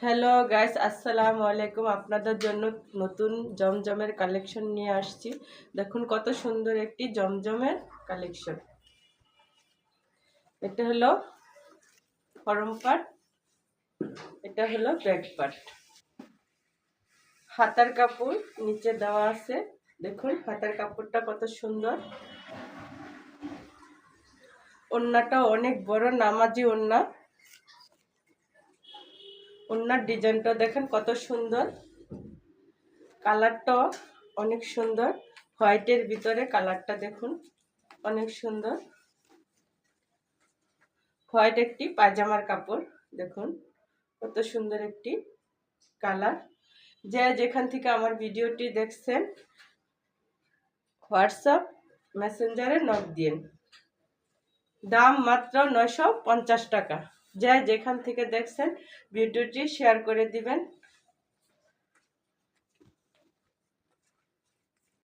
Hello guys, আসসালামু আলাইকুম। আপনাদের জন্য নতুন জমজমের কালেকশন নিয়ে আসছি। দেখুন কত সুন্দর একটি জমজমের কালেকশন। এটা হলো ফরম পার্ট, এটা হলো ব্যাক পার্ট। হাতার কাপড় নিচে দেওয়া আছে। দেখুন হাতার কাপড়টা কত সুন্দর। ওড়নাটা অনেক বড় নামাজি ওড়না। ওড়নার ডিজাইনটা দেখেন কত সুন্দর। কালারটাও অনেক সুন্দর। হোয়াইটের ভিতরে কালারটা দেখুন অনেক সুন্দর। হোয়াইট একটি পায়জামার কাপড়, দেখুন কত সুন্দর একটি কালার। যে যেখান থেকে আমার ভিডিওটি দেখছেন হোয়াটসঅ্যাপ মেসেঞ্জারে নক দিন। দাম মাত্র 950 টাকা। যে যেখান থেকে দেখছেন ভিডিওটি শেয়ার করে দিবেন।